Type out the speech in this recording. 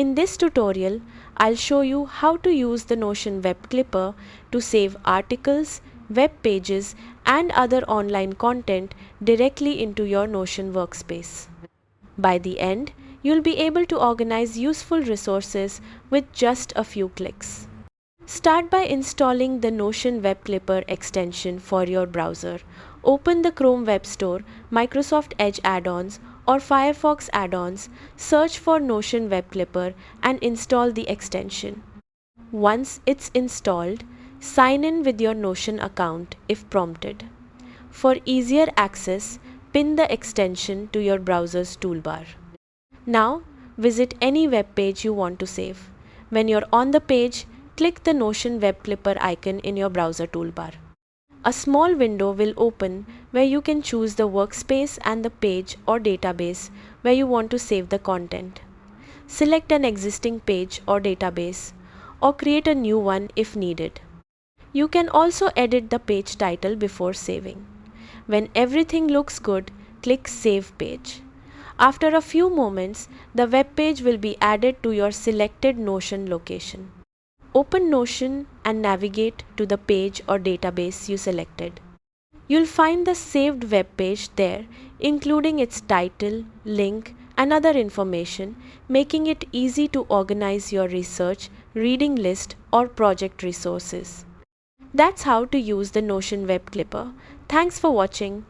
In this tutorial, I'll show you how to use the Notion Web Clipper to save articles, web pages, and other online content directly into your Notion workspace. By the end, you'll be able to organize useful resources with just a few clicks. Start by installing the Notion Web Clipper extension for your browser. Open the Chrome Web Store, Microsoft Edge add-ons, or Firefox add-ons, search for Notion Web Clipper and install the extension. Once it's installed, sign in with your Notion account if prompted. For easier access, pin the extension to your browser's toolbar. Now, visit any web page you want to save. When you're on the page, click the Notion Web Clipper icon in your browser toolbar. A small window will open where you can choose the workspace and the page or database where you want to save the content. Select an existing page or database, or create a new one if needed. You can also edit the page title before saving. When everything looks good, click Save Page. After a few moments, the web page will be added to your selected Notion location. Open Notion and navigate to the page or database you selected. You'll find the saved web page there, including its title, link, and other information, making it easy to organize your research, reading list, or project resources. That's how to use the Notion Web Clipper. Thanks for watching.